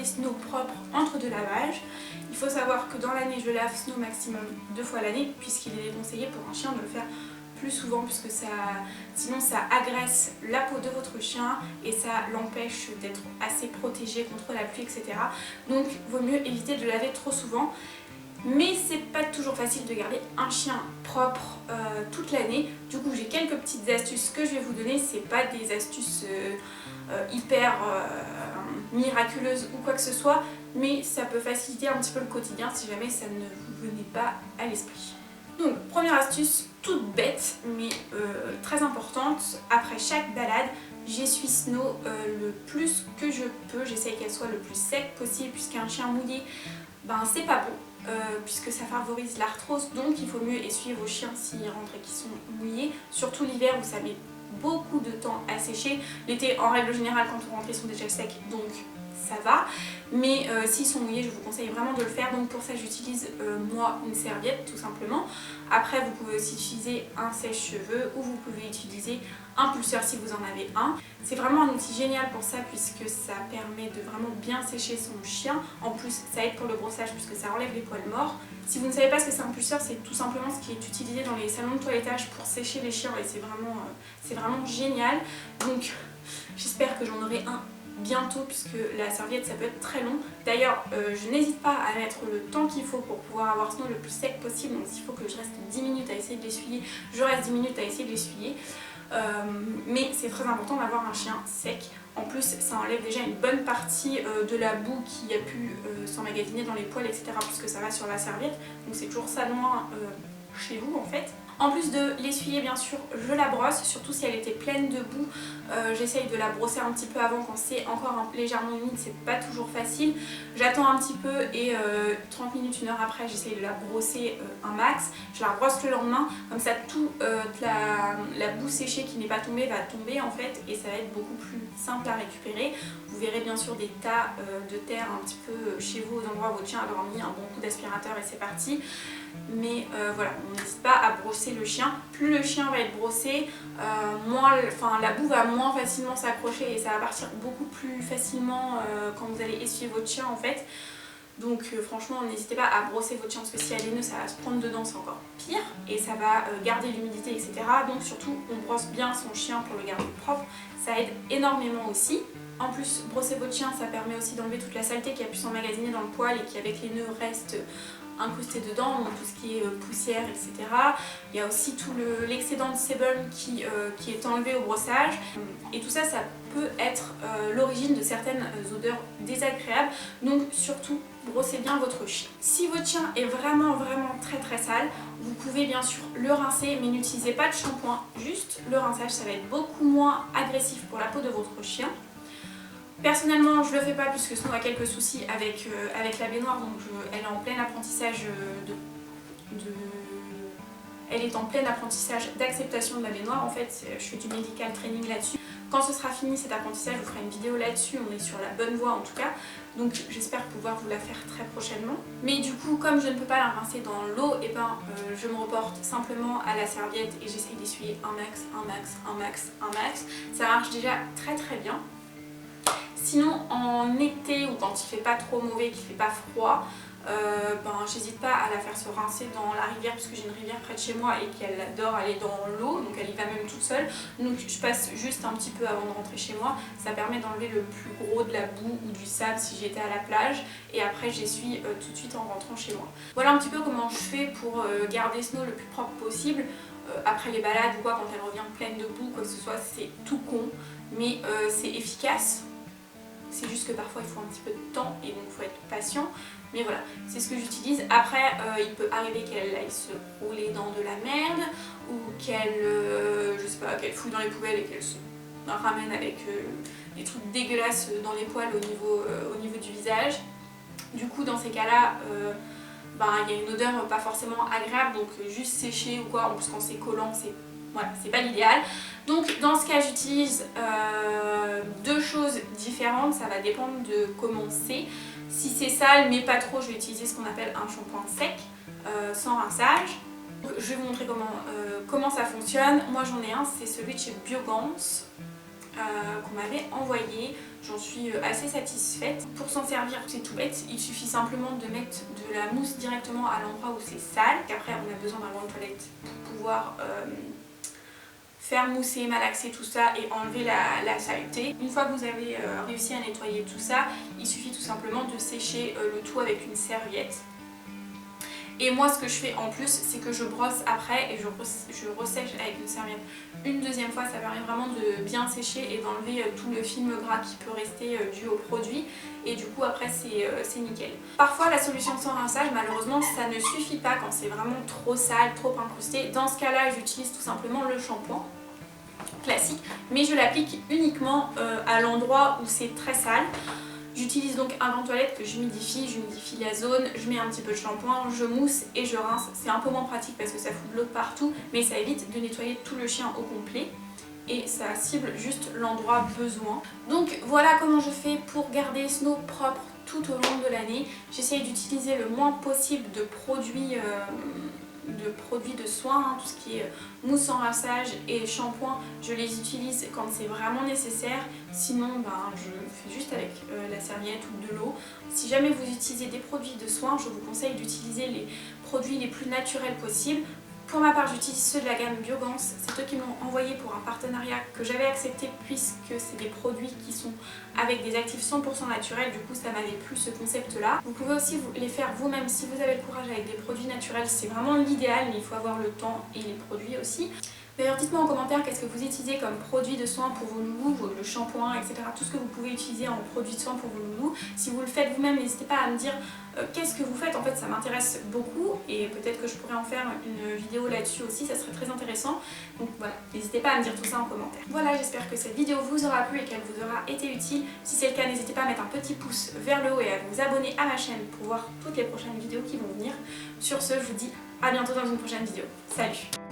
Snow propre entre deux lavages. Il faut savoir que dans l'année je lave Snow maximum 2 fois l'année puisqu'il est déconseillé pour un chien de le faire plus souvent puisque sinon ça agresse la peau de votre chien et ça l'empêche d'être assez protégé contre la pluie, etc. Donc vaut mieux éviter de laver trop souvent. Mais c'est pas toujours facile de garder un chien propre toute l'année. Du coup j'ai quelques petites astuces que je vais vous donner. C'est pas des astuces hyper miraculeuses ou quoi que ce soit, mais ça peut faciliter un petit peu le quotidien si jamais ça ne vous venait pas à l'esprit. Donc première astuce toute bête mais très importante, après chaque balade j'essuie Snow le plus que je peux, j'essaye qu'elle soit le plus sec possible puisqu'un chien mouillé c'est pas bon puisque ça favorise l'arthrose, donc il faut mieux essuyer vos chiens s'ils rentrent et qu'ils sont mouillés, surtout l'hiver où ça met beaucoup de temps à sécher. L'été en règle générale quand on rentre ils sont déjà secs donc ça va, mais s'ils sont mouillés je vous conseille vraiment de le faire. Donc pour ça j'utilise moi une serviette tout simplement. Après vous pouvez aussi utiliser un sèche-cheveux ou vous pouvez utiliser un pulseur si vous en avez un. C'est vraiment un outil génial pour ça puisque ça permet de vraiment bien sécher son chien. En plus ça aide pour le brossage puisque ça enlève les poils morts. Si vous ne savez pas ce que c'est un pulseur, c'est tout simplement ce qui est utilisé dans les salons de toilettage pour sécher les chiens et c'est vraiment génial. Donc j'espère que j'en aurai un bientôt puisque la serviette ça peut être très long. D'ailleurs je n'hésite pas à mettre le temps qu'il faut pour pouvoir avoir Snow le plus sec possible. Donc s'il faut que je reste 10 minutes à essayer de l'essuyer, je reste 10 minutes à essayer de l'essuyer. Mais c'est très important d'avoir un chien sec. En plus ça enlève déjà une bonne partie de la boue qui a pu s'emmagasiner dans les poils, etc. puisque ça va sur la serviette. Donc c'est toujours ça de moins chez vous en fait. En plus de l'essuyer bien sûr je la brosse, surtout si elle était pleine de boue. J'essaye de la brosser un petit peu avant quand c'est encore légèrement humide, c'est pas toujours facile. J'attends un petit peu et 30 minutes, 1 heure après j'essaye de la brosser un max. Je la brosse le lendemain, comme ça toute la boue séchée qui n'est pas tombée va tomber en fait et ça va être beaucoup plus simple à récupérer. Vous verrez bien sûr des tas de terre un petit peu chez vous aux endroits où votre chien a dormi, un bon coup d'aspirateur et c'est parti. Mais voilà, on n'hésite pas à brosser le chien. Plus le chien va être brossé, la boue va moins facilement s'accrocher et ça va partir beaucoup plus facilement quand vous allez essuyer votre chien en fait. Donc franchement n'hésitez pas à brosser votre chien parce que si elle est nœud ça va se prendre dedans, c'est encore pire et ça va garder l'humidité, etc. Donc surtout on brosse bien son chien pour le garder propre, ça aide énormément aussi. En plus brosser votre chien ça permet aussi d'enlever toute la saleté qui a pu s'emmagasiner dans le poil et qui avec les nœuds reste incrusté dedans, donc tout ce qui est poussière, etc. Il y a aussi tout l'excédent de sébum qui est enlevé au brossage et tout ça, ça peut être l'origine de certaines odeurs désagréables. Donc surtout brossez bien votre chien. Si votre chien est vraiment très sale, vous pouvez bien sûr le rincer mais n'utilisez pas de shampoing, juste le rinçage, ça va être beaucoup moins agressif pour la peau de votre chien. Personnellement je le fais pas puisque Snow a quelques soucis avec la baignoire, donc elle est en plein apprentissage elle est en plein apprentissage d'acceptation de la baignoire en fait, je fais du medical training là-dessus. Quand ce sera fini cet apprentissage, je vous ferai une vidéo là-dessus, on est sur la bonne voie en tout cas, donc j'espère pouvoir vous la faire très prochainement. Mais du coup, comme je ne peux pas la rincer dans l'eau, et je me reporte simplement à la serviette et j'essaye d'essuyer un max. Ça marche déjà très bien. Sinon en été ou quand il fait pas trop mauvais, qu'il fait pas froid, j'hésite pas à la faire se rincer dans la rivière parce que j'ai une rivière près de chez moi et qu'elle adore aller dans l'eau, donc elle y va même toute seule. Donc je passe juste un petit peu avant de rentrer chez moi, ça permet d'enlever le plus gros de la boue ou du sable si j'étais à la plage et après j'essuie tout de suite en rentrant chez moi. Voilà un petit peu comment je fais pour garder Snow le plus propre possible. Après les balades ou quoi, quand elle revient pleine de boue, quoi que ce soit, c'est tout con mais c'est efficace. C'est juste que parfois il faut un petit peu de temps et donc il faut être patient. Mais voilà, c'est ce que j'utilise. Après, il peut arriver qu'elle aille se rouler dans de la merde ou qu'elle, je sais pas, qu'elle fouille dans les poubelles et qu'elle se ramène avec des trucs dégueulasses dans les poils au niveau du visage. Du coup, dans ces cas-là, il y a une odeur pas forcément agréable, donc juste sécher ou quoi. En plus, quand c'est collant, c'est pas l'idéal. Donc dans ce cas j'utilise deux choses différentes, ça va dépendre de comment c'est. Si c'est sale mais pas trop, je vais utiliser ce qu'on appelle un shampoing sec sans rinçage. Donc, je vais vous montrer comment ça fonctionne. Moi j'en ai un, c'est celui de chez Biogans. qu'on m'avait envoyé. J'en suis assez satisfaite. Pour s'en servir, c'est tout bête, il suffit simplement de mettre de la mousse directement à l'endroit où c'est sale. Après on a besoin d'un gant de toilette pour pouvoir faire mousser, malaxer tout ça et enlever la saleté. Une fois que vous avez réussi à nettoyer tout ça, il suffit tout simplement de sécher le tout avec une serviette. Et moi ce que je fais en plus, c'est que je brosse après et je ressèche avec une serviette une deuxième fois. Ça permet vraiment de bien sécher et d'enlever tout le film gras qui peut rester dû au produit. Et du coup après c'est nickel. Parfois la solution sans rinçage, malheureusement ça ne suffit pas quand c'est vraiment trop sale, trop incrusté. Dans ce cas là j'utilise tout simplement le shampoing classique, mais je l'applique uniquement à l'endroit où c'est très sale. J'utilise donc un gant de toilette que j'humidifie la zone, je mets un petit peu de shampoing, je mousse et je rince. C'est un peu moins pratique parce que ça fout de l'eau partout, mais ça évite de nettoyer tout le chien au complet et ça cible juste l'endroit besoin. Donc voilà comment je fais pour garder Snow propre tout au long de l'année. J'essaye d'utiliser le moins possible de produits de soins, hein, tout ce qui est mousse sans rinçage et shampoing, je les utilise quand c'est vraiment nécessaire. Sinon je fais juste avec la serviette ou de l'eau. Si jamais vous utilisez des produits de soins, je vous conseille d'utiliser les produits les plus naturels possibles. Pour ma part, j'utilise ceux de la gamme Biogans. C'est eux qui m'ont envoyé pour un partenariat que j'avais accepté puisque c'est des produits qui sont avec des actifs 100% naturels. Du coup, ça m'avait plu ce concept-là. Vous pouvez aussi les faire vous-même si vous avez le courage avec des produits naturels. C'est vraiment l'idéal, mais il faut avoir le temps et les produits aussi. D'ailleurs, dites-moi en commentaire qu'est-ce que vous utilisez comme produit de soin pour vos loulous, le shampoing, etc. Tout ce que vous pouvez utiliser en produit de soin pour vos loulous. Si vous le faites vous-même, n'hésitez pas à me dire qu'est-ce que vous faites. En fait, ça m'intéresse beaucoup et peut-être que je pourrais en faire une vidéo là-dessus aussi, ça serait très intéressant. Donc voilà, n'hésitez pas à me dire tout ça en commentaire. Voilà, j'espère que cette vidéo vous aura plu et qu'elle vous aura été utile. Si c'est le cas, n'hésitez pas à mettre un petit pouce vers le haut et à vous abonner à ma chaîne pour voir toutes les prochaines vidéos qui vont venir. Sur ce, je vous dis à bientôt dans une prochaine vidéo. Salut!